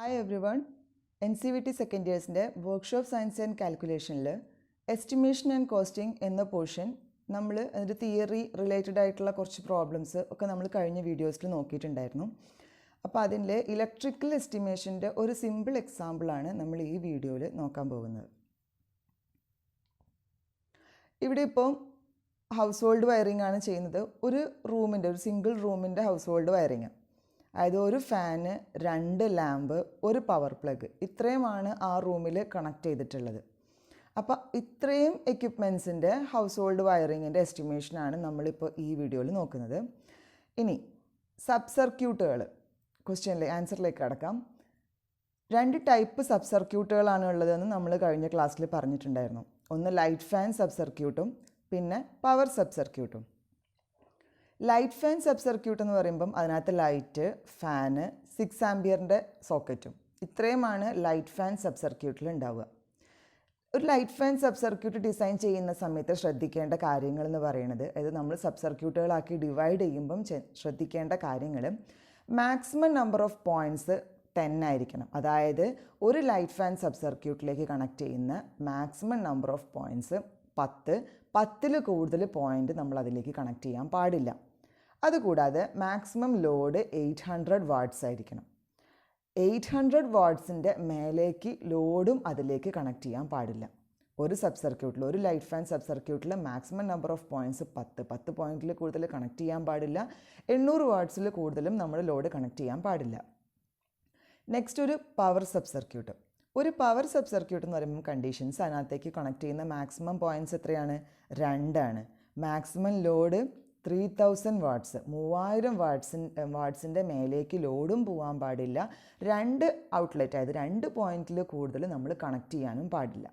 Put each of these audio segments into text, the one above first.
Hi everyone. NCVT second ഇയേഴ്സിൻ്റെ workshop science and കാൽക്കുലേഷനിൽ estimation and costing എന്ന portion നമ്മൾ അതിൻ്റെ തിയറി റിലേറ്റഡ് ആയിട്ടുള്ള കുറച്ച് പ്രോബ്ലംസ് ഒക്കെ നമ്മൾ കഴിഞ്ഞ വീഡിയോസിൽ നോക്കിയിട്ടുണ്ടായിരുന്നു. അപ്പോൾ അതിൻ്റെ ഇലക്ട്രിക്കൽ എസ്റ്റിമേഷൻ്റെ ഒരു സിമ്പിൾ എക്സാമ്പിളാണ് നമ്മൾ ഈ വീഡിയോയിൽ നോക്കാൻ പോകുന്നത്. ഇവിടെ ഇപ്പോൾ ഹൗസ് ഹോൾഡ് വയറിംഗ് ആണ് ചെയ്യുന്നത്. ഒരു സിംഗിൾ റൂമിൻ്റെ ഹൗസ് ഹോൾഡ് വയറിങ്, അതായത് ഒരു ഫാന്, 2 ലാമ്പ്, ഒരു പവർ പ്ലഗ്, ഇത്രയുമാണ് ആ റൂമിൽ കണക്ട് ചെയ്തിട്ടുള്ളത്. അപ്പോൾ ഇത്രയും എക്യുപ്മെൻറ്റ്സിൻ്റെ ഹൗസ് ഹോൾഡ് വയറിങ്ങിൻ്റെ എസ്റ്റിമേഷനാണ് നമ്മളിപ്പോൾ ഈ വീഡിയോയിൽ നോക്കുന്നത്. ഇനി സബ് സർക്യൂട്ടുകൾ, ആൻസറിലേക്ക് കടക്കാം. 2 ടൈപ്പ് സബ് സർക്യൂട്ടുകളാണ് ഉള്ളതെന്ന് നമ്മൾ കഴിഞ്ഞ ക്ലാസ്സിൽ പറഞ്ഞിട്ടുണ്ടായിരുന്നു. ഒന്ന് ലൈറ്റ് ഫാൻ സബ് സർക്യൂട്ടും പിന്നെ പവർ സബ് സർക്യൂട്ടും. ലൈറ്റ് ഫാൻ സബ് സർക്യൂട്ട് എന്ന് പറയുമ്പം അതിനകത്ത് ലൈറ്റ്, ഫാന്, 6 ആംപിയറിൻ്റെ സോക്കറ്റും, ഇത്രയുമാണ് ലൈറ്റ് ഫാൻ സബ് സർക്യൂട്ടിൽ ഉണ്ടാവുക. ഒരു light fan sub circuit design ചെയ്യുന്ന സമയത്ത് ശ്രദ്ധിക്കേണ്ട കാര്യങ്ങൾ എന്ന് പറയുന്നത്, അതായത് നമ്മൾ സബ് സർക്യൂട്ടുകളാക്കി ഡിവൈഡ് ചെയ്യുമ്പം ശ്രദ്ധിക്കേണ്ട കാര്യങ്ങൾ, മാക്സിമം നമ്പർ ഓഫ് പോയിൻറ്റ്സ് 10 ആയിരിക്കണം. അതായത് ഒരു ലൈറ്റ് ഫാൻ സബ് സർക്യൂട്ടിലേക്ക് കണക്ട് ചെയ്യുന്ന മാക്സിമം നമ്പർ ഓഫ് പോയിൻറ്റ്സ് 10 കൂടുതൽ പോയിൻ്റ് നമ്മൾ അതിലേക്ക് കണക്ട് ചെയ്യാൻ പാടില്ല. അതുകൂടാതെ മാക്സിമം ലോഡ് 800 വാട്ട്സ് ആയിരിക്കണം. 800 വാട്ട്സിൻ്റെ മേലേക്ക് ലോഡും അതിലേക്ക് കണക്ട് ചെയ്യാൻ പാടില്ല. ഒരു സബ് സർക്യൂട്ടിൽ, ഒരു ലൈറ്റ് ഫാൻ സബ് സർക്യൂട്ടിൽ മാക്സിമം നമ്പർ ഓഫ് പോയിൻറ്റ്സ് 10 പോയിൻറ്റിൽ കൂടുതൽ കണക്ട് ചെയ്യാൻ പാടില്ല. 800 വാട്ട്സിൽ കൂടുതലും നമ്മൾ ലോഡ് കണക്ട് ചെയ്യാൻ പാടില്ല. നെക്സ്റ്റ് ഒരു പവർ സബ് സർക്യൂട്ട്. ഒരു പവർ സബ് സർക്യൂട്ട് എന്ന് പറയുമ്പോൾ കണ്ടീഷൻസ്, അതിനകത്തേക്ക് കണക്ട് ചെയ്യുന്ന മാക്സിമം പോയിൻറ്റ്സ് എത്രയാണ്? 2 ആണ്. മാക്സിമം ലോഡ് 3000 വാട്ട്സ്, 3000 വാട്ട്സിൻ്റെ മേലേക്ക് ലോഡും പോകാൻ പാടില്ല. 2 ഔട്ട്ലെറ്റ്, അതായത് 2 പോയിൻറ്റിൽ കൂടുതൽ നമ്മൾ കണക്ട് ചെയ്യാനും പാടില്ല.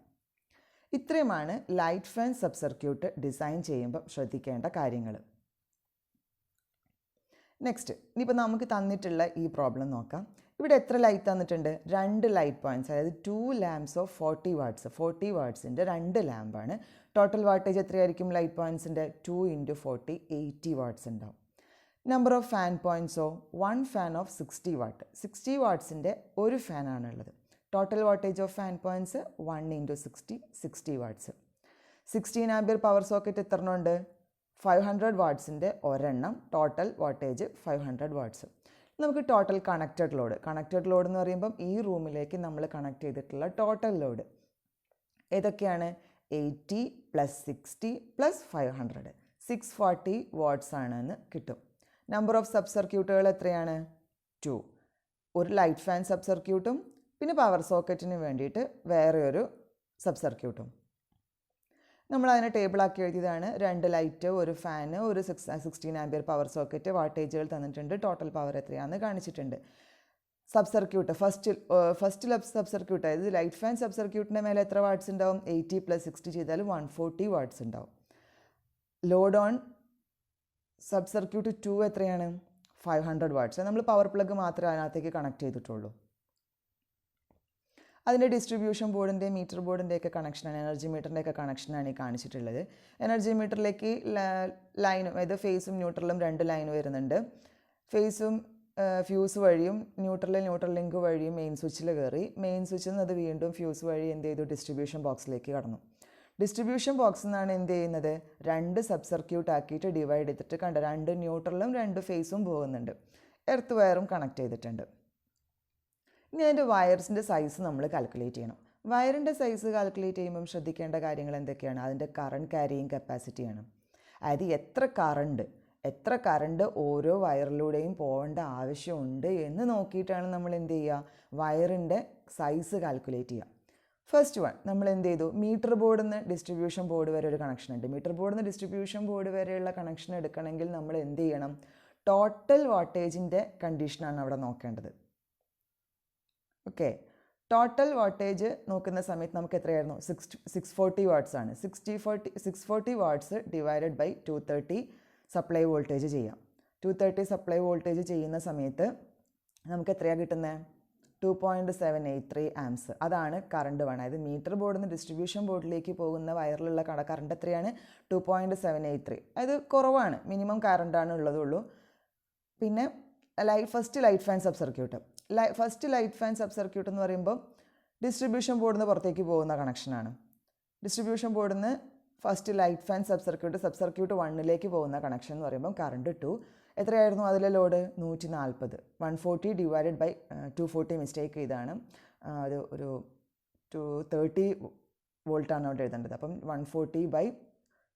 ഇത്രയുമാണ് light fan sub circuit design ചെയ്യുമ്പോൾ ശ്രദ്ധിക്കേണ്ട കാര്യങ്ങൾ. നെക്സ്റ്റ്, ഇനിയിപ്പോൾ നമുക്ക് തന്നിട്ടുള്ള ഈ പ്രോബ്ലം നോക്കാം. ഇവിടെ എത്ര ലൈറ്റ് തന്നിട്ടുണ്ട്? 2 ലൈറ്റ് പോയിൻറ്റ്സ്, അതായത് 2 ലാംപ്സ് ഓഫ് 40 വാട്ട്സ്, 40 വാട്ട്സിൻ്റെ 2 ലാമ്പാണ്. ടോട്ടൽ വാട്ടേജ് എത്രയായിരിക്കും ലൈറ്റ് പോയിൻറ്റ്സിൻ്റെ? 2 × 40, 80 വാട്ട്സ് ഉണ്ടാവും. നമ്പർ ഓഫ് ഫാൻ പോയിൻറ്റ്സോ? 1 ഫാൻ ഓഫ് 60 വാട്ട്, 60 വാട്ട്സിൻ്റെ ഒരു ഫാനാണുള്ളത്. Total wattage of fan points 1 × 60, 60 watts. 16 ampere power socket എത്ര ഉണ്ട്? 500 വാട്ട്സിൻ്റെ ഒരെണ്ണം. Total wattage 500 watts. നമുക്ക് ടോട്ടൽ കണക്റ്റഡ് ലോഡ് എന്ന് പറയുമ്പം ഈ റൂമിലേക്ക് നമ്മൾ കണക്ട് ചെയ്തിട്ടുള്ള ടോട്ടൽ ലോഡ് ഏതൊക്കെയാണ്? 80 + 60 + 500, 640 വാട്ട്സ് ആണെന്ന് കിട്ടും. നമ്പർ ഓഫ് സബ് സർക്യൂട്ടുകൾ എത്രയാണ്? 2. ഒരു ലൈറ്റ് ഫാൻ സബ് സർക്യൂട്ടും പിന്നെ പവർ സോക്കറ്റിന് വേണ്ടിയിട്ട് വേറെ ഒരു സബ് സർക്യൂട്ടും. നമ്മളതിനെ ടേബിളാക്കി എഴുതിയതാണ്. 2 ലൈറ്റ്, ഒരു ഫാന്, ഒരു 16 ആംപിയർ പവർ സോക്കറ്റ്, വാട്ടേജുകൾ തന്നിട്ടുണ്ട്, ടോട്ടൽ പവർ എത്രയാണെന്ന് കാണിച്ചിട്ടുണ്ട്. Sub circuit, first sub circuit, അതായത് ലൈറ്റ് ഫാൻ സബ് സർക്യൂട്ടിൻ്റെ മേലെ എത്ര വാട്ട്സ് ഉണ്ടാവും? 80 + 60 ചെയ്താൽ 140 വാട്ട്സ് ഉണ്ടാവും. ലോഡ് ഓൺ സബ് സർക്യൂട്ട് 2 എത്രയാണ്? 500 വാട്ട്സ്. നമ്മൾ പവർ പ്ലഗ് മാത്രമേ അതിനകത്തേക്ക് കണക്ട് ചെയ്തിട്ടുള്ളൂ. അതിൻ്റെ ഡിസ്ട്രിബ്യൂഷൻ ബോർഡിൻ്റെ, മീറ്റർ ബോർഡിൻ്റെയൊക്കെ കണക്ഷനാണ്, എനർജി മീറ്ററിൻ്റെയൊക്കെ കണക്ഷനാണ് ഈ കാണിച്ചിട്ടുള്ളത്. എനർജി മീറ്ററിലേക്ക് ലൈനും, അതായത് ഫേസും ന്യൂട്രലും 2 ലൈൻ വരുന്നുണ്ട്. ഫേസും ഫ്യൂസ് വഴിയും ന്യൂട്രൽ ലിങ്ക് വഴിയും മെയിൻ സ്വിച്ചിൽ കയറി. മെയിൻ സ്വിച്ചിൽ നിന്ന് അത് വീണ്ടും ഫ്യൂസ് വഴി എന്ത് ചെയ്തു? ഡിസ്ട്രിബ്യൂഷൻ ബോക്സിലേക്ക് കടന്നു. ഡിസ്ട്രിബ്യൂഷൻ ബോക്സിൽ നിന്നാണ് എന്ത് ചെയ്യുന്നത്? 2 സബ് സർക്യൂട്ട് ആക്കിയിട്ട് ഡിവൈഡ് ചെയ്തിട്ട് 2 ന്യൂട്രലും 2 ഫേസും പോകുന്നുണ്ട്. എർത്ത് വയറും കണക്ട് ചെയ്തിട്ടുണ്ട്. ഇനി അതിൻ്റെ വയർസിൻ്റെ സൈസ് നമ്മൾ കാൽക്കുലേറ്റ് ചെയ്യണം. വയറിൻ്റെ സൈസ് കാൽക്കുലേറ്റ് ചെയ്യുമ്പം ശ്രദ്ധിക്കേണ്ട കാര്യങ്ങൾ എന്തൊക്കെയാണ്? അതിൻ്റെ കറണ്ട് ക്യാരിയിങ് കപ്പാസിറ്റിയാണ്. അതായത് എത്ര കറണ്ട് ഓരോ വയറിലൂടെയും പോകേണ്ട ആവശ്യമുണ്ട് എന്ന് നോക്കിയിട്ടാണ് നമ്മൾ എന്ത് ചെയ്യുക? വയറിൻ്റെ സൈസ് കാൽക്കുലേറ്റ് ചെയ്യുക. ഫസ്റ്റ് വൺ, നമ്മൾ എന്ത് ചെയ്തു? മീറ്റർ ബോർഡിൽ നിന്ന് ഡിസ്ട്രിബ്യൂഷൻ ബോർഡ് വരെ ഒരു കണക്ഷൻ ഉണ്ട്. മീറ്റർ ബോർഡിൽ നിന്ന് ഡിസ്ട്രിബ്യൂഷൻ ബോർഡ് വരെയുള്ള കണക്ഷൻ എടുക്കണമെങ്കിൽ നമ്മൾ എന്ത് ചെയ്യണം? ടോട്ടൽ വാട്ടേജിൻ്റെ കണ്ടീഷനാണ് അവിടെ നോക്കേണ്ടത്. ഓക്കെ, ടോട്ടൽ വാട്ടേജ് നോക്കുന്ന സമയത്ത് നമുക്ക് എത്രയായിരുന്നു? 640 വാട്ട്സ് ആണ്. 640 watts divided by 230 supply voltage ചെയ്യാം. 230 സപ്ലൈ വോൾട്ടേജ് ചെയ്യുന്ന സമയത്ത് നമുക്ക് എത്രയാണ് കിട്ടുന്നത്? 2.783 ആംസ്. അതാണ് കറണ്ട് വേണം. അതായത് മീറ്റർ ബോർഡിൽ നിന്ന് ഡിസ്ട്രിബ്യൂഷൻ ബോർഡിലേക്ക് പോകുന്ന വയറിലുള്ള കറണ്ട് എത്രയാണ്? 2.783. അത് കുറവാണ്, മിനിമം കറണ്ടാണ് ഉള്ളതുള്ളൂ. പിന്നെ first light fan sub circuit. First light fan sub circuit എന്ന് പറയുമ്പോൾ ഡിസ്ട്രിബ്യൂഷൻ ബോർഡിൽ നിന്ന് പുറത്തേക്ക് പോകുന്ന കണക്ഷനാണ്. ഡിസ്ട്രിബ്യൂഷൻ ബോർഡിൽ നിന്ന് first light fan sub circuit 1ലേക്ക് പോകുന്ന കണക്ഷൻ എന്ന് പറയുമ്പോൾ കറണ്ട് 2 എത്രയായിരുന്നു അതിലെ ലോഡ് 140. 140 ഡിവൈഡഡ് ബൈ 240 മിസ്റ്റേക്ക് ചെയ്താണ്. അത് ഒരു 230 വോൾട്ടാണ് അവിടെ എഴുതേണ്ടത്. അപ്പം 140 ബൈ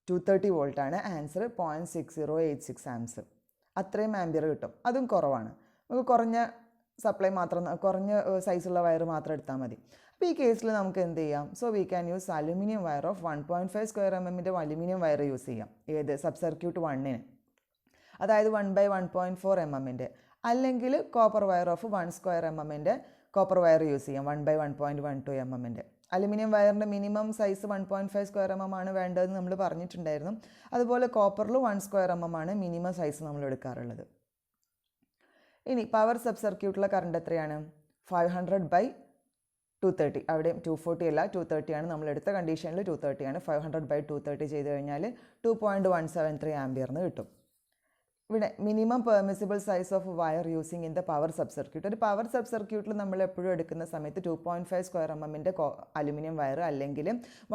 230 വോൾട്ടാണ് ആൻസർ. 0.6086 ആംസ്. അത്രയും ആംബിയർ കിട്ടും. അതും കുറവാണ്. നമുക്ക് കുറഞ്ഞ സപ്ലൈ മാത്രം, കുറഞ്ഞ സൈസുള്ള വയർ മാത്രം എടുത്താൽ മതി. അപ്പോൾ ഈ കേസിൽ നമുക്ക് എന്ത് ചെയ്യാം? So we can use aluminium wire of 1.5 square mm aluminium wire use ചെയ്യാം. ഏത് സബ് സർക്യൂട്ട് 1ന്, അതായത് 1/1.4 mm. അല്ലെങ്കിൽ copper wire of 1 square mm copper wire use ചെയ്യാം 1/1.12 mm. അലുമിനിയം വയറിൻ്റെ മിനിമം സൈസ് 1.5 സ്ക്വയർ mm ആണ് വേണ്ടതെന്ന് നമ്മൾ പറഞ്ഞിട്ടുണ്ടായിരുന്നു. അതുപോലെ കോപ്പറിൽ 1 സ്ക്വയർ mm ആണ് മിനിമം സൈസ് നമ്മൾ എടുക്കാറുള്ളത്. ഇനി പവർ സബ് സർക്യൂട്ടിലെ കറണ്ട് എത്രയാണ്? 500/230. അവിടെ 240 അല്ല 230 ആണ് നമ്മൾ എടുത്ത കണ്ടീഷനിൽ 230 ആണ്. 500/230 ചെയ്ത് കഴിഞ്ഞാൽ 2.173 ആംബിയർന്ന് കിട്ടും. ഇവിടെ minimum permissible size of wire using in the power sub circuit. ഒരു പവർ സബ് സർക്യൂട്ടിൽ നമ്മൾ എപ്പോഴും എടുക്കുന്ന സമയത്ത് 2.5 സ്ക്വയർ mm അലുമിനിയം വയർ അല്ലെങ്കിൽ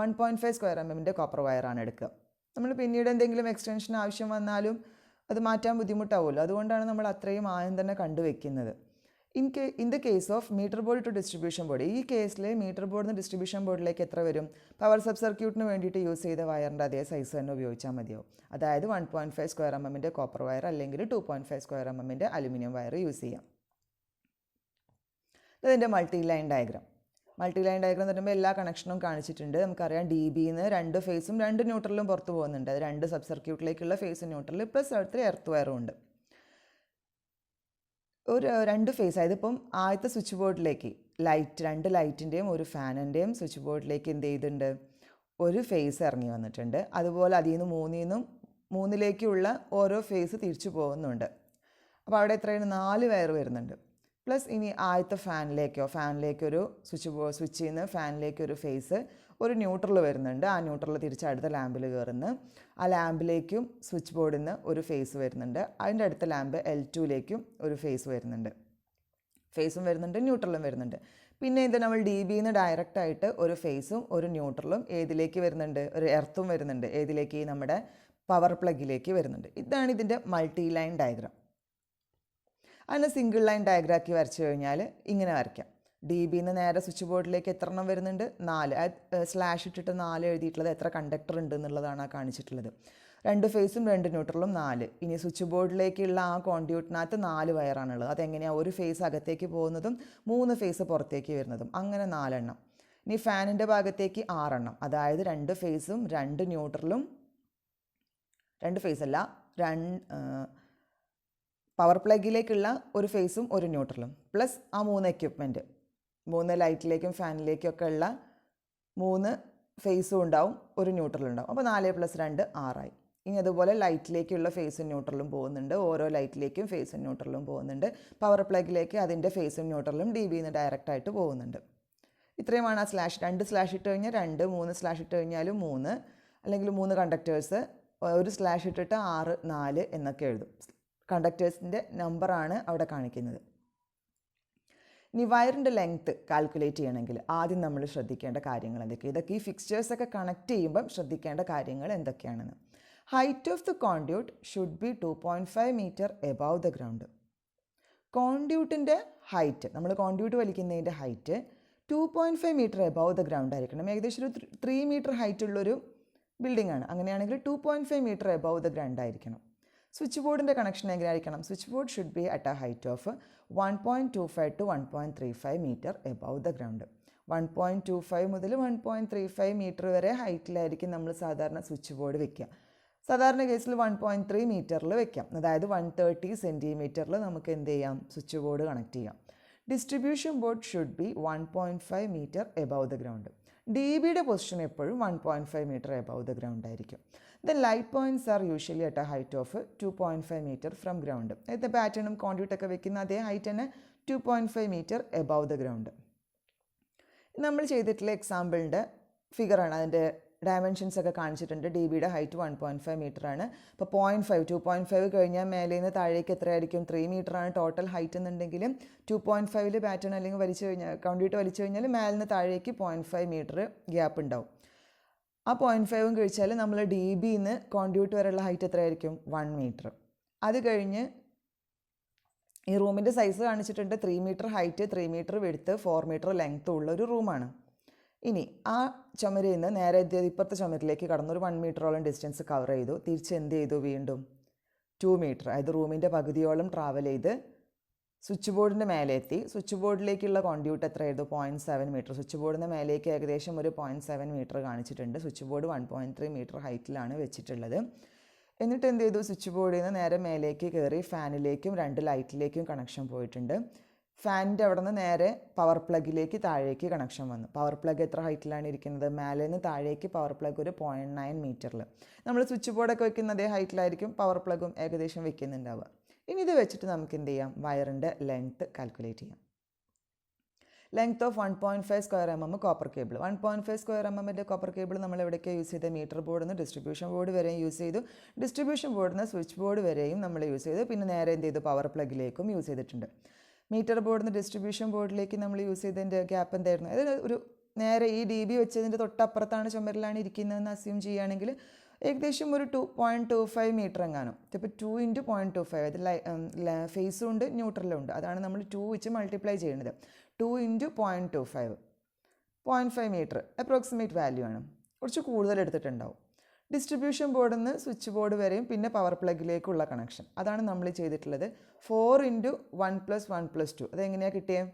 1.5 സ്ക്വയർ mm കോപ്പർ വയറാണ് എടുക്കുക. നമ്മൾ പിന്നീട് എന്തെങ്കിലും എക്സ്റ്റൻഷൻ ആവശ്യം വന്നാലും അത് മാറ്റാൻ ബുദ്ധിമുട്ടാവുമല്ലോ. അതുകൊണ്ടാണ് നമ്മൾ അത്രയും ആയം തന്നെ കണ്ടുവെക്കുന്നത്. In the case of meter board to distribution board, ഈ കേസിൽ മീറ്റർ ബോർഡിൽ നിന്ന് ഡിസ്ട്രിബ്യൂഷൻ ബോർഡിലേക്ക് എത്ര വരും? പവർ സബ് സർക്യൂട്ടിന് വേണ്ടിയിട്ട് യൂസ് ചെയ്ത വയറിൻ്റെ അതേ സൈസ് തന്നെ ഉപയോഗിച്ചാൽ മതിയാവും. അതായത് 1.5 സ്ക്വയർ mm കോപ്പർ വയർ അല്ലെങ്കിൽ 2.5 square mm aluminium wire use ചെയ്യാം. ഇതിൻ്റെ മൾട്ടി ലൈൻ ഡയഗ്രാം എന്ന് പറയുമ്പോൾ എല്ലാ കണക്ഷനും കാണിച്ചിട്ടുണ്ട്. നമുക്കറിയാം DBന്ന് 2 ഫേസും 2 ന്യൂട്രലും പുറത്ത് പോകുന്നുണ്ട്. അത് 2 സബ് സർക്യൂട്ടിലേക്കുള്ള ഫേസ് ന്യൂട്രൽ പ്ലസ് അടുത്ത എർത്ത് വയറും ഉണ്ട്. ഒരു 2 ഫേസ്, അതായത് ഇപ്പം ആദ്യത്തെ സ്വിച്ച് ബോർഡിലേക്ക് 2 ലൈറ്റിൻ്റെയും ഒരു ഫാനിൻ്റെയും സ്വിച്ച് ബോർഡിലേക്ക് എന്ത് ചെയ്തിട്ടുണ്ട്? ഒരു ഫേസ് ഇറങ്ങി വന്നിട്ടുണ്ട്. അതുപോലെ അതിൽ നിന്ന് 3ലേക്കുള്ള ഓരോ ഫേസ് തിരിച്ചു പോകുന്നുണ്ട്. അപ്പോൾ അവിടെ എത്രയാണ്? 4 വയർ വരുന്നുണ്ട്. പ്ലസ് ഇനി ആദ്യത്തെ ഫാനിലേക്കൊരു സ്വിച്ചിൽ നിന്ന് ഫാനിലേക്കൊരു ഫേസ്, ഒരു ന്യൂട്രൽ വരുന്നുണ്ട്. ആ ന്യൂട്രൽ തിരിച്ച് അടുത്ത ലാമ്പിൽ കയറുന്നു. ആ ലാമ്പിലേക്കും സ്വിച്ച് ബോർഡിൽ നിന്ന് ഒരു ഫേസ് വരുന്നുണ്ട്. അതിൻ്റെ അടുത്ത ലാമ്പ് L2ലേക്കും ഒരു ഫേസും വരുന്നുണ്ട്, ന്യൂട്രലും വരുന്നുണ്ട്. പിന്നെ ഇത് നമ്മൾ DBന്ന് ഡയറക്റ്റായിട്ട് ഒരു ഫേസും ഒരു ന്യൂട്രലും ഏതിലേക്ക് വരുന്നുണ്ട്? ഒരു എർത്തും വരുന്നുണ്ട്. ഏതിലേക്ക്? നമ്മുടെ പവർ പ്ലഗിലേക്ക് വരുന്നുണ്ട്. ഇതാണ് ഇതിൻ്റെ മൾട്ടി ലൈൻ ഡയഗ്രാം. അതിന് സിംഗിൾ ലൈൻ ഡയഗ്രാക്കി വരച്ചു കഴിഞ്ഞാൽ ഇങ്ങനെ വരയ്ക്കാം. DBന്ന് നേരെ സ്വിച്ച് ബോർഡിലേക്ക് എത്ര എണ്ണം വരുന്നുണ്ട്? 4. സ്ലാഷ് ഇട്ടിട്ട് 4 എഴുതിയിട്ടുള്ളത് എത്ര കണ്ടക്ടർ ഉണ്ട് എന്നുള്ളതാണ് കാണിച്ചിട്ടുള്ളത്. 2 ഫേസും 2 ന്യൂട്രലും 4. ഇനി സ്വിച്ച് ബോർഡിലേക്കുള്ള ആ കോൺഡ്യൂട്ടിനകത്ത് 4 വയറാണുള്ളത്. അതെങ്ങനെയാണ്? ഒരു ഫേസ് അകത്തേക്ക് പോകുന്നതും 3 ഫേസ് പുറത്തേക്ക് വരുന്നതും, അങ്ങനെ 4 എണ്ണം. ഇനി ഫാനിൻ്റെ ഭാഗത്തേക്ക് 6 എണ്ണം, അതായത് 2 ഫേസും 2 ന്യൂട്രലും, 2 ഫേസ് അല്ല, പവർ പ്ലഗിലേക്കുള്ള ഒരു ഫേസും ഒരു ന്യൂട്രലും പ്ലസ് ആ 3 എക്യുപ്മെൻറ്റ്, 3 ലൈറ്റിലേക്കും ഫാനിലേക്കും ഒക്കെ ഉള്ള 3 ഫേസും ഉണ്ടാവും, ഒരു ന്യൂട്രലും ഉണ്ടാവും. അപ്പോൾ 4 + 2 6 ഇനി അതുപോലെ ലൈറ്റിലേക്കുള്ള ഫേസും ന്യൂട്രലും പോകുന്നുണ്ട്. ഓരോ ലൈറ്റിലേക്കും ഫേസും ന്യൂട്രലും പോകുന്നുണ്ട്. പവർ പ്ലഗിലേക്ക് അതിൻ്റെ ഫേസും ന്യൂട്രലും DBന്ന് ഡയറക്റ്റായിട്ട് പോകുന്നുണ്ട്. ഇത്രയുമാണ് ആ സ്ലാഷ്. 2 സ്ലാഷ് ഇട്ട് കഴിഞ്ഞാൽ 2, 3 സ്ലാഷ് ഇട്ട് കഴിഞ്ഞാലും 3, അല്ലെങ്കിൽ 3 കണ്ടക്ടേഴ്സ്, ഒരു സ്ലാഷ് ഇട്ടിട്ട് 6, 4 എന്നൊക്കെ എഴുതും. കണ്ടക്ടേഴ്സിൻ്റെ നമ്പറാണ് അവിടെ കാണിക്കുന്നത്. ഇനി വയറിൻ്റെ ലെങ്ത്ത് കാൽക്കുലേറ്റ് ചെയ്യണമെങ്കിൽ ആദ്യം നമ്മൾ ശ്രദ്ധിക്കേണ്ട കാര്യങ്ങൾ എന്തൊക്കെയാണ്? ഇതൊക്കെ ഈ ഫിക്സ്ചേഴ്സൊക്കെ കണക്ട് ചെയ്യുമ്പം ശ്രദ്ധിക്കേണ്ട കാര്യങ്ങൾ എന്തൊക്കെയാണെന്ന്. Height of the conduit should be 2.5 metre above the ground. കോൺഡ്യൂട്ടിൻ്റെ ഹൈറ്റ്, നമ്മൾ കോൺഡ്യൂട്ട് വലിക്കുന്നതിൻ്റെ height 2.5 metre above the ground ആയിരിക്കണം. ഏകദേശം ഒരു 3 മീറ്റർ ഹൈറ്റ് ഉള്ളൊരു ബിൽഡിംഗ് ആണ്. അങ്ങനെയാണെങ്കിൽ 2.5 മീറ്റർ എബവ് ദ ഗ്രൗണ്ട് ആയിരിക്കണം. സ്വിച്ച് ബോർഡിൻ്റെ കണക്ഷൻ എങ്ങനെയായിരിക്കണം? Switch board should be at a height of 1.25 to 1.35 metre above the ground. 1.25 മുതൽ 1.35 മീറ്റർ വരെ ഹൈറ്റിലായിരിക്കും നമ്മൾ സാധാരണ സ്വിച്ച് ബോർഡ് വെക്കുക. സാധാരണ കേസിൽ 1.3 മീറ്ററിൽ വെക്കാം. അതായത് 130 സെൻറ്റിമീറ്ററിൽ നമുക്ക് എന്ത് ചെയ്യാം? സ്വിച്ച് ബോർഡ് കണക്ട് ചെയ്യാം. Distribution board should be 1.5 meter above the ground. DBയുടെ പൊസിഷൻ എപ്പോഴും 1.5 മീറ്റർ എബവ് ദ ഗ്രൗണ്ട് ആയിരിക്കും. The light points are usually at a height of 2.5 meter from ground. നേരത്തെ പാറ്റേണും കോൺഡ്യൂട്ടൊക്കെ വെക്കുന്ന അതേ ഹൈറ്റ് തന്നെ 2.5 മീറ്റർ എബവ് ദ ഗ്രൗണ്ട്. നമ്മൾ ചെയ്തിട്ടുള്ള എക്സാമ്പിളിൻ്റെ ഫിഗറാണ്, അതിൻ്റെ ഡയമെൻഷൻസ് ഒക്കെ കാണിച്ചിട്ടുണ്ട്. ഡി ബിയുടെ ഹൈറ്റ് 1.5 മീറ്ററാണ്. അപ്പോൾ 2.5 കഴിഞ്ഞാൽ മേലെ നിന്ന് താഴേക്ക് എത്രയായിരിക്കും? 3 മീറ്ററാണ് ടോട്ടൽ ഹൈറ്റ് എന്നുണ്ടെങ്കിലും 2.5 ബാറ്റൺ അല്ലെങ്കിൽ വലിച്ചു കഴിഞ്ഞാൽ കൗണ്ടിട്ട് വലിച്ചു കഴിഞ്ഞാൽ മേലെ നിന്ന് താഴേക്ക് 0.5 മീറ്റർ ഗ്യാപ്പ് ഉണ്ടാവും. ആ 0.5 കഴിച്ചാൽ നമ്മൾ ഡി ബിന്ന് കോൺഡ്യൂട്ട് വരെയുള്ള ഹൈറ്റ് എത്രയായിരിക്കും? 1 മീറ്റർ. അത് കഴിഞ്ഞ് ഈ റൂമിൻ്റെ സൈസ് കാണിച്ചിട്ടുണ്ട്. 3 metre height, 3 metre width, 4 metre length ഉള്ള ഒരു റൂമാണ്. ഇനി ആ ചുമരിൽ നിന്ന് നേരെ ഇപ്പുറത്തെ ചുമരിലേക്ക് കടന്ന് ഒരു 1 മീറ്ററോളം ഡിസ്റ്റൻസ് കവർ ചെയ്തു. തിരിച്ച് എന്ത് ചെയ്തു? വീണ്ടും 2 മീറ്റർ, അതായത് റൂമിൻ്റെ പകുതിയോളം ട്രാവൽ ചെയ്ത് സ്വിച്ച് ബോർഡിൻ്റെ മേലെ എത്തി. സ്വിച്ച് ബോർഡിലേക്കുള്ള കോൺഡ്യൂട്ട് എത്രയായിരുന്നു? 0.7 മീറ്റർ. സ്വിച്ച് ബോർഡിൻ്റെ മേലേക്ക് ഏകദേശം ഒരു 0.7 മീറ്റർ കാണിച്ചിട്ടുണ്ട്. സ്വിച്ച് ബോർഡ് 1.3 മീറ്റർ ഹൈറ്റിലാണ് വെച്ചിട്ടുള്ളത്. എന്നിട്ട് എന്ത് ചെയ്തു? സ്വിച്ച് ബോർഡിൽ നിന്ന് നേരെ മേലേക്ക് കയറി ഫാനിലേക്കും 2 ലൈറ്റിലേക്കും കണക്ഷൻ പോയിട്ടുണ്ട്. ഫാനിൻ്റെ അവിടെ നിന്ന് നേരെ പവർ പ്ലഗിലേക്ക് താഴേക്ക് കണക്ഷൻ വന്നു. പവർ പ്ലഗ് എത്ര ഹൈറ്റിലാണ് ഇരിക്കുന്നത്? മേലെ നിന്ന് താഴേക്ക് പവർ പ്ലഗ് ഒരു 0.9 മീറ്ററിൽ. നമ്മൾ സ്വിച്ച് ബോർഡൊക്കെ വെക്കുന്ന അതേ ഹൈറ്റിലായിരിക്കും പവർ പ്ലഗും ഏകദേശം വെക്കുന്നുണ്ടാവുക. ഇനി ഇത് വെച്ചിട്ട് നമുക്ക് എന്ത് ചെയ്യാം? വയറിൻ്റെ ലെങ്ത്ത് കാൽക്കുലേറ്റ് ചെയ്യാം. Length of 1.5 square mm copper cable. 1.5 square mm copper cable നമ്മൾ എവിടെയൊക്കെ യൂസ് ചെയ്ത്? മീറ്റർ ബോർഡിൽ നിന്ന് ഡിസ്ട്രിബ്യൂഷൻ ബോർഡ് വരെയും യൂസ് ചെയ്തു. ഡിസ്ട്രിബ്യൂഷൻ ബോർഡിൽ നിന്ന് സ്വിച്ച് ബോർഡ് വരെയും നമ്മൾ യൂസ് ചെയ്തു. പിന്നെ നേരെ എന്ത് ചെയ്തു? പവർ പ്ലഗിലേക്കും യൂസ് ചെയ്തിട്ടുണ്ട്. മീറ്റർ ബോർഡിൽ നിന്ന് ഡിസ്ട്രിബ്യൂഷൻ ബോർഡിലേക്ക് നമ്മൾ യൂസ് ചെയ്തതിൻ്റെ ഗ്യാപ്പ് എന്തായിരുന്നു? അതായത് ഒരു നേരെ ഈ ഡി ബി വെച്ചതിൻ്റെ തൊട്ടപ്പുറത്താണ് ചുമരിലാണ് ഇരിക്കുന്നതെന്ന് അസ്യൂം ചെയ്യുകയാണെങ്കിൽ ഏകദേശം ഒരു 2.25 മീറ്റർ എങ്ങാനും. ഇപ്പോൾ 2 × 0.25, അത് ഫേസും ഉണ്ട് ന്യൂട്രലും ഉണ്ട്. അതാണ് നമ്മൾ 2 വെച്ച് മൾട്ടിപ്ലൈ ചെയ്യുന്നത്. 2 × 0.25, 0.5 മീറ്റർ അപ്രോക്സിമേറ്റ് വാല്യൂ ആണ്. കുറച്ച് കൂടുതൽ എടുത്തിട്ടുണ്ടാവും. ഡിസ്ട്രിബ്യൂഷൻ ബോർഡിൽ നിന്ന് സ്വിച്ച് ബോർഡ് വരെയും പിന്നെ പവർ പ്ലഗിലേക്കുള്ള കണക്ഷൻ, അതാണ് നമ്മൾ ചെയ്തിട്ടുള്ളത്. 4 × 1 + 1 + 2. അതെങ്ങനെയാണ് കിട്ടിയത്?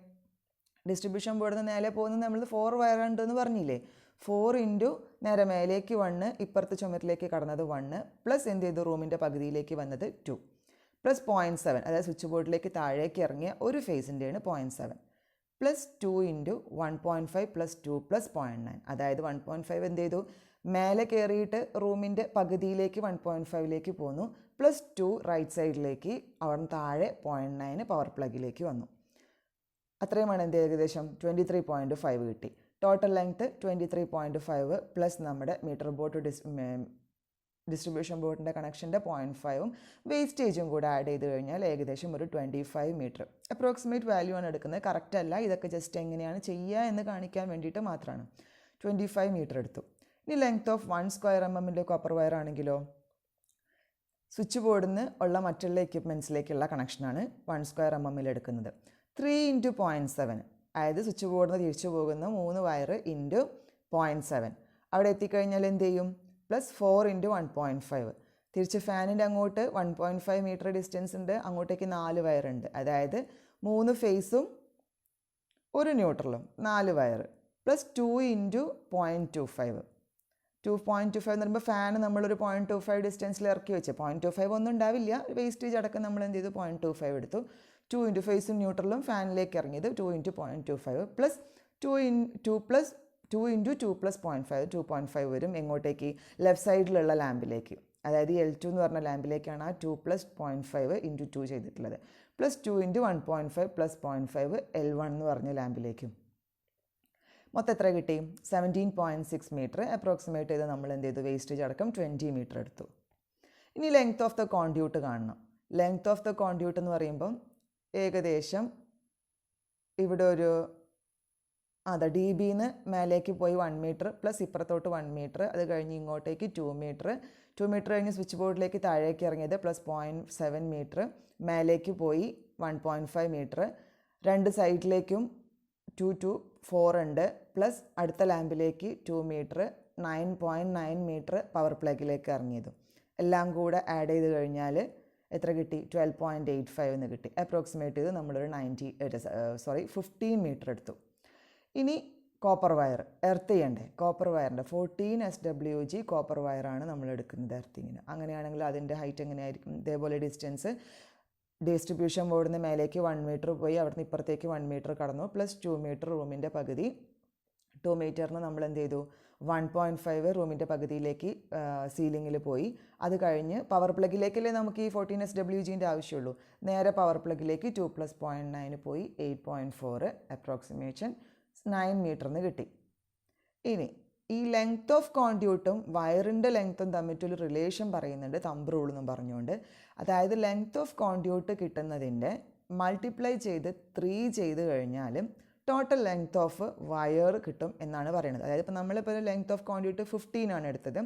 ഡിസ്ട്രിബ്യൂഷൻ ബോർഡിൽ നിന്ന് നേരെ പോകുന്നത് നമ്മൾ 4 വയറുണ്ടെന്ന് പറഞ്ഞില്ലേ? 4 × നേരെ മേലേക്ക് 1, ഇപ്പുറത്തെ ചുമരിലേക്ക് കടന്നത് 1, പ്ലസ് എന്ത് ചെയ്തു? റൂമിൻ്റെ പകുതിയിലേക്ക് വന്നത് 2, പ്ലസ് 0.7, അതായത് സ്വിച്ച് ബോർഡിലേക്ക് താഴേക്ക് ഇറങ്ങിയ ഒരു ഫേസിൻ്റെയാണ് 0.7, പ്ലസ് 2 × 1.5 + 2 + 0.9. അതായത് 1.5 എന്ത് ചെയ്തു? മേലെ കയറിയിട്ട് റൂമിൻ്റെ പകുതിയിലേക്ക് 1.5ലേക്ക് പോന്നു, പ്ലസ് 2 റൈറ്റ് സൈഡിലേക്ക് അവിടെ താഴെ 0.9 പവർ പ്ലഗിലേക്ക് വന്നു. അത്രയുമാണ് എന്ത്? ഏകദേശം 23.5 കിട്ടി. ടോട്ടൽ ലെങ്ത്ത് 23.5 പ്ലസ് നമ്മുടെ മീറ്റർ ബോർഡ് ഡിസ്ട്രിബ്യൂഷൻ ബോർഡിൻ്റെ കണക്ഷൻ്റെ 0.5ഉം വേസ്റ്റേജും കൂടെ ആഡ് ചെയ്ത് കഴിഞ്ഞാൽ ഏകദേശം ഒരു 25 മീറ്റർ. അപ്രോക്സിമേറ്റ് വാല്യൂ ആണ് എടുക്കുന്നത്, കറക്റ്റ് അല്ല. ഇതൊക്കെ ജസ്റ്റ് എങ്ങനെയാണ് ചെയ്യുക എന്ന് കാണിക്കാൻ വേണ്ടിയിട്ട് മാത്രമാണ്. 25 മീറ്റർ എടുത്തു. ഇനി length of 1 square mm copper wire ആണെങ്കിലോ, സ്വിച്ച് ബോർഡിൽ നിന്ന് ഉള്ള മറ്റുള്ള എക്യുപ്മെൻറ്റ്സിലേക്കുള്ള കണക്ഷനാണ് 1 സ്ക്വയർ mm എടുക്കുന്നത്. 3 × 0.7, അതായത് സ്വിച്ച് ബോർഡിൽ നിന്ന് തിരിച്ചു പോകുന്ന 3 വയർ ഇൻറ്റു 0.7. അവിടെ എത്തിക്കഴിഞ്ഞാൽ എന്ത് ചെയ്യും? പ്ലസ് 4 × 1.5. തിരിച്ച് ഫാനിൻ്റെ അങ്ങോട്ട് 1.5 മീറ്റർ ഡിസ്റ്റൻസ് ഉണ്ട്, അങ്ങോട്ടേക്ക് 4 വയറുണ്ട്. അതായത് 3 ഫേസും ഒരു ന്യൂട്രലും 4 വയർ, പ്ലസ് 2 × 0.25. 2.25 എന്ന് പറയുമ്പോൾ ഫാൻ നമ്മളൊരു 0.25 ഡിസ്റ്റൻസിൽ ഇറക്കി വെച്ച് 0.25 ഒന്നും ഉണ്ടാവില്ല, വേസ്റ്റേജ് അടക്കം നമ്മൾ എന്ത് ചെയ്തു? 0.25 എടുത്തു. 2 × ഫേസും ന്യൂട്രലും ഫാനിലേക്ക് ഇറങ്ങിയത് 2 × 0.25 പ്ലസ് 2 × 2 + 0.5, 2.5 വരും. എങ്ങോട്ടേക്ക്? ലെഫ്റ്റ് സൈഡിലുള്ള ലാമ്പിലേക്ക്, അതായത് L2 എന്ന് പറഞ്ഞ ലാമ്പിലേക്കാണ് ആ 2 + 0.5 × 2 ചെയ്തിട്ടുള്ളത്. പ്ലസ് 2 × 1.5 + 0.5 L1 എന്ന് പറഞ്ഞ ലാമ്പിലേക്കും. മൊത്തം എത്ര കിട്ടി? 17.6 മീറ്റർ. അപ്രോക്സിമേറ്റ് ചെയ്ത് നമ്മൾ എന്ത് ചെയ്തു? വേസ്റ്റേജ് അടക്കം 20 മീറ്റർ എടുത്തു. ഇനി ലെങ്ത് ഓഫ് ദ കോൺഡ്യൂട്ട് കാണണം. ലെങ്ത് ഓഫ് ദ കോൺഡ്യൂട്ട് എന്ന് പറയുമ്പം ഏകദേശം ഇവിടെ ഒരു ഡി ബിന്ന് മേലേക്ക് പോയി 1 മീറ്റർ, പ്ലസ് ഇപ്പുറത്തോട്ട് 1 മീറ്റർ, അത് കഴിഞ്ഞ് ഇങ്ങോട്ടേക്ക് 2 മീറ്റർ, 2 മീറ്റർ കഴിഞ്ഞ് സ്വിച്ച് ബോർഡിലേക്ക് താഴേക്ക് ഇറങ്ങിയത് പ്ലസ് 0.7 മീറ്റർ, മേലേക്ക് പോയി 1.5 മീറ്റർ, 2 സൈഡിലേക്കും 2 to 4 ഉണ്ട്, പ്ലസ് അടുത്ത ലാമ്പിലേക്ക് 2 മീറ്റർ, 9.9 മീറ്റർ പവർ പ്ലഗിലേക്ക് ഇറങ്ങിയതും എല്ലാം കൂടെ ആഡ് ചെയ്ത് കഴിഞ്ഞാൽ എത്ര കിട്ടി? 12.85 എന്ന് കിട്ടി. അപ്രോക്സിമേറ്റ് ചെയ്ത് നമ്മളൊരു 15 മീറ്റർ എടുത്തു. ഇനി കോപ്പർ വയർ എർത്ത് ചെയ്യണ്ടേ? കോപ്പർ വയറിൻ്റെ 14 SWG കോപ്പർ വയറാണ് നമ്മൾ എടുക്കുന്നത് എർത്തിങ്ങിന്. അങ്ങനെയാണെങ്കിൽ അതിൻ്റെ ഹൈറ്റ് എങ്ങനെയായിരിക്കും? ഇതേപോലെ ഡിസ്റ്റൻസ് ഡിസ്ട്രിബ്യൂഷൻ ബോർഡിൽ നിന്ന് മേലേക്ക് 1 മീറ്റർ പോയി അവിടുന്ന് ഇപ്പുറത്തേക്ക് 1 മീറ്റർ കടന്നു, പ്ലസ് 2 മീറ്റർ റൂമിൻ്റെ പകുതി. 2 മീറ്ററിന് നമ്മൾ എന്ത് ചെയ്തു? 1.5 റൂമിൻ്റെ പകുതിയിലേക്ക് സീലിങ്ങിൽ പോയി. അത് കഴിഞ്ഞ് പവർ പ്ലഗിലേക്കല്ലേ നമുക്ക് ഈ 14 SWGൻ്റെ ആവശ്യമുള്ളൂ. നേരെ പവർ പ്ലഗിലേക്ക് 2 + 0.9 പോയി 8.4 അപ്രോക്സിമേഷൻ 9 മീറ്ററിന് കിട്ടി. ഇനി ഈ ലെങ്ത് ഓഫ് കോൺഡ്യൂട്ടും വയറിൻ്റെ ലെങ്ത്തും തമ്മിലൊരു റിലേഷൻ പറയുന്നുണ്ട് തമ്പ് റൂൾ എന്നും പറഞ്ഞുകൊണ്ട്. അതായത് ലെങ്ത് ഓഫ് കോൺഡ്യൂട്ട് കിട്ടുന്നതിൻ്റെ മൾട്ടിപ്ലൈ ചെയ്ത് 3 ചെയ്ത് കഴിഞ്ഞാൽ ടോട്ടൽ ലെങ്ത് ഓഫ് വയർ കിട്ടും എന്നാണ് പറയുന്നത്. അതായത് ഇപ്പോൾ നമ്മളിപ്പോൾ ലെങ്ത് ഓഫ് കോൺഡ്യൂട്ട് 15 ആണ് എടുത്തത്.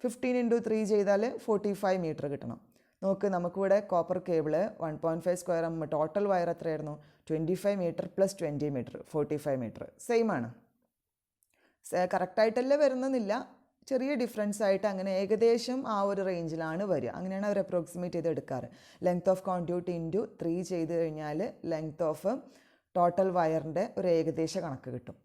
15 × 3 ചെയ്താൽ 45 മീറ്റർ കിട്ടണം. നോക്ക്, നമുക്കിവിടെ copper cable 1.5 square total wire എത്രയായിരുന്നു? 25 metre plus 20 metre 45 metre. Same ആണ്, കറക്റ്റായിട്ടല്ലേ വരുന്നില്ല, ചെറിയ ഡിഫറൻസ് ആയിട്ട് അങ്ങനെ ഏകദേശം ആ ഒരു റേഞ്ചിലാണ് വരിക. അങ്ങനെയാണ് അവർ അപ്രോക്സിമേറ്റ് ചെയ്ത് എടുക്കാറ്. ലെങ്ത് ഓഫ് കോൺഡ്യൂട്ട് ഇൻറ്റു 3 ചെയ്ത് കഴിഞ്ഞാൽ ലെങ്ത് ഓഫ് ടോട്ടൽ വയറിൻ്റെ ഒരു ഏകദേശ കണക്ക് കിട്ടും.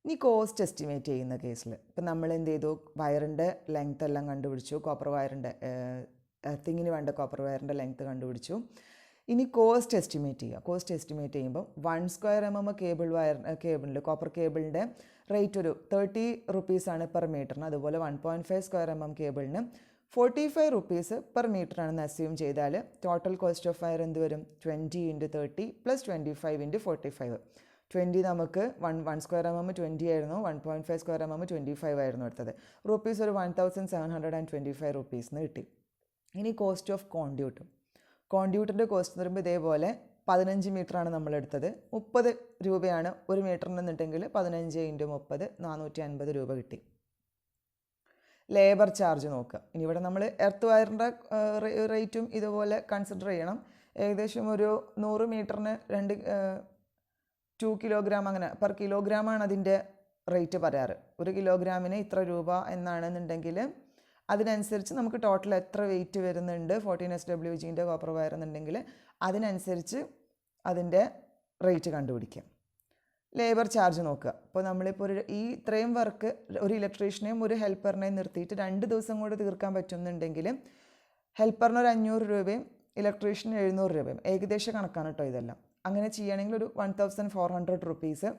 ഇനി കോസ്റ്റ് എസ്റ്റിമേറ്റ് ചെയ്യുന്ന കേസിൽ ഇപ്പം നമ്മൾ എന്ത് ചെയ്തു? വയറിൻ്റെ ലെങ്ത് എല്ലാം കണ്ടുപിടിച്ചു, കോപ്പർ വയറിൻ്റെ എർത്തിങ്ങിന് വേണ്ട കോപ്പർ വയറിൻ്റെ ലെങ്ത് കണ്ടുപിടിച്ചു. ഇനി കോസ്റ്റ് എസ്റ്റിമേറ്റ് ചെയ്യുക. കോസ്റ്റ് എസ്റ്റിമേറ്റ് ചെയ്യുമ്പോൾ 1 സ്ക്വയർ mm കേബിളിൽ കോപ്പർ കേബിളിൻ്റെ റേറ്റ് ഒരു 30 റുപ്പീസാണ് പെർ മീറ്ററിന്. അതുപോലെ 1.5 സ്ക്വയർ mm കേബിളിന് 45 റുപ്പീസ് പെർ മീറ്ററാണെന്ന് അസ്യൂം ചെയ്താൽ ടോട്ടൽ കോസ്റ്റ് ഓഫ് വയർ എന്ത് വരും? 20 × 30 പ്ലസ് 25 × 45. 20 നമുക്ക് 1 സ്ക്വയർ mm 20 ആയിരുന്നു, 1.5 സ്ക്വയർ mm 25 ആയിരുന്നു എടുത്തത്. റുപ്പീസ് ഒരു 1725 റുപ്പീസിന് കിട്ടി. ഇനി കോസ്റ്റ് ഓഫ് കോൺഡ്യൂട്ടിൻ്റെ കോസ്റ്റ് എന്ന് പറയുമ്പോൾ ഇതേപോലെ 15 മീറ്ററാണ് നമ്മളെടുത്തത്. 30 രൂപയാണ് ഒരു മീറ്ററിനെന്നുണ്ടെങ്കിൽ 15 × 30 450 രൂപ കിട്ടി. ലേബർ ചാർജ് നോക്കുക. ഇനി ഇവിടെ നമ്മൾ എർത്ത് വയറിൻ്റെ റേറ്റും ഇതുപോലെ കൺസിഡർ ചെയ്യണം. ഏകദേശം ഒരു 100 മീറ്ററിന് 2 കിലോഗ്രാം അങ്ങനെ പെർ കിലോഗ്രാമാണ് അതിൻ്റെ റേറ്റ് പറയാറ്. 1 കിലോഗ്രാമിന് ഇത്ര രൂപ എന്നാണെന്നുണ്ടെങ്കിൽ അതിനനുസരിച്ച് നമുക്ക് ടോട്ടൽ എത്ര വെയിറ്റ് വരുന്നുണ്ട് 14 SWGൻ്റെ കോപ്പർ വയർ എന്നുണ്ടെങ്കിൽ അതിനനുസരിച്ച് അതിൻ്റെ റേറ്റ് കണ്ടുപിടിക്കാം. ലേബർ ചാർജ് നോക്കുക. ഇപ്പോൾ നമ്മളിപ്പോൾ ഇത്രയും വർക്ക് ഒരു ഇലക്ട്രീഷ്യനെയും ഒരു ഹെൽപ്പറിനെയും നിർത്തിയിട്ട് 2 ദിവസം കൊണ്ട് തീർക്കാൻ പറ്റുന്നുണ്ടെങ്കിൽ ഹെൽപ്പറിന് ഒരു 500 രൂപയും ഇലക്ട്രീഷ്യന് 700 രൂപയും ഏകദേശ കണക്കാണ് കേട്ടോ ഇതെല്ലാം. അങ്ങനെ ചെയ്യുകയാണെങ്കിൽ ഒരു 1400 റുപ്പീസ്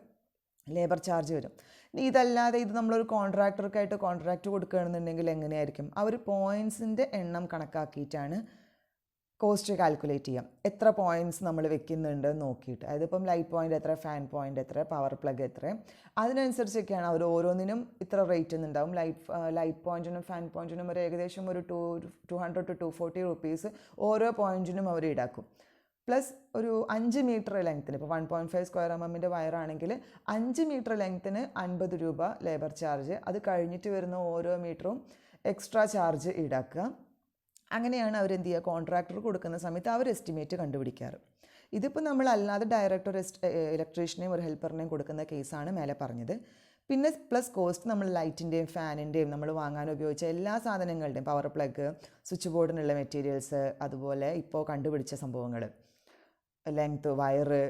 ലേബർ ചാർജ് വരും. ഇതല്ലാതെ ഇത് നമ്മളൊരു കോൺട്രാക്ടർക്കായിട്ട് കോൺട്രാക്റ്റ് കൊടുക്കുകയാണെന്നുണ്ടെങ്കിൽ എങ്ങനെയായിരിക്കും? അവർ പോയിൻറ്റ്സിൻ്റെ എണ്ണം കണക്കാക്കിയിട്ടാണ് കോസ്റ്റ് കാൽക്കുലേറ്റ് ചെയ്യാം. എത്ര പോയിൻറ്റ്സ് നമ്മൾ വെക്കുന്നുണ്ട് നോക്കിയിട്ട്, അതായത് ഇപ്പം ലൈറ്റ് പോയിൻ്റ് എത്ര, ഫാൻ പോയിൻ്റ് എത്ര, പവർ പ്ലഗ് എത്ര, അതിനനുസരിച്ചൊക്കെയാണ് അവർ ഓരോന്നിനും ഇത്ര റേറ്റ് എന്നുണ്ടാവും. ലൈറ്റ് പോയിൻറ്റിനും ഫാൻ പോയിൻറ്റിനും ഒരു ഏകദേശം ഒരു 200 to 240 റുപ്പീസ് ഓരോ പോയിൻറ്റിനും അവർ ഈടാക്കും. പ്ലസ് ഒരു 5 മീറ്റർ ലെങ്ത്തിന്, ഇപ്പോൾ 1.5 സ്ക്വയർ mm വയറാണെങ്കിൽ 5 മീറ്റർ ലെങ്ത്തിന് 50 രൂപ ലേബർ ചാർജ്. അത് കഴിഞ്ഞിട്ട് വരുന്ന ഓരോ മീറ്ററും എക്സ്ട്രാ ചാർജ് ഈടാക്കുക. അങ്ങനെയാണ് അവർ എന്ത് ചെയ്യുക? കോൺട്രാക്ടർ കൊടുക്കുന്ന സമയത്ത് അവർ എസ്റ്റിമേറ്റ് കണ്ടുപിടിക്കാറ്. ഇതിപ്പോൾ നമ്മളല്ലാതെ ഡയറക്റ്റ് ഒരു ഇലക്ട്രീഷ്യനെയും ഒരു ഹെൽപ്പറിനെയും കൊടുക്കുന്ന കേസാണ് മേലെ പറഞ്ഞത്. പിന്നെ പ്ലസ് കോസ്റ്റ് നമ്മൾ ലൈറ്റിൻ്റെയും ഫാനിൻ്റെയും നമ്മൾ വാങ്ങാൻ ഉപയോഗിച്ച എല്ലാ സാധനങ്ങളുടെയും പവർ പ്ലഗ്, സ്വിച്ച് ബോർഡിനുള്ള മെറ്റീരിയൽസ്, അതുപോലെ ഇപ്പോൾ കണ്ടുപിടിച്ച സംഭവങ്ങൾ ലെങ്ത്ത്, വയറ്,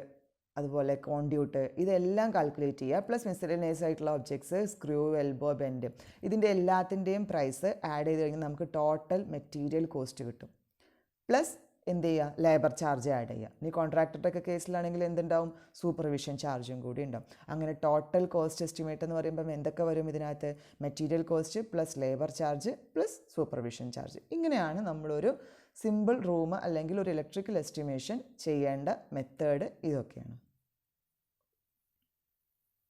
അതുപോലെ കോൺഡ്യൂട്ട്, ഇതെല്ലാം കാൽക്കുലേറ്റ് ചെയ്യുക. പ്ലസ് മിസ്സലേനിയസ് ആയിട്ടുള്ള ഒബ്ജക്ട്സ്, സ്ക്രൂ, എൽബോ, ബെൻഡ്, ഇതിൻ്റെ എല്ലാത്തിൻ്റെയും പ്രൈസ് ആഡ് ചെയ്ത് കഴിഞ്ഞാൽ നമുക്ക് ടോട്ടൽ മെറ്റീരിയൽ കോസ്റ്റ് കിട്ടും. പ്ലസ് എന്ത് ചെയ്യുക? ലേബർ ചാർജ് ആഡ് ചെയ്യുക. ഇനി കോൺട്രാക്ടറുടെ ഒക്കെ കേസിലാണെങ്കിൽ എന്തുണ്ടാവും? സൂപ്പർവിഷൻ ചാർജും കൂടി ഉണ്ടാവും. അങ്ങനെ ടോട്ടൽ കോസ്റ്റ് എസ്റ്റിമേറ്റ് എന്ന് പറയുമ്പം എന്തൊക്കെ വരും ഇതിനകത്ത്? Material cost plus labour charge plus supervision charge. ഇങ്ങനെയാണ് നമ്മളൊരു സിമ്പിൾ റൂം അല്ലെങ്കിൽ ഒരു ഇലക്ട്രിക്കൽ എസ്റ്റിമേഷൻ ചെയ്യേണ്ട മെത്തേഡ്. ഇതൊക്കെയാണ്.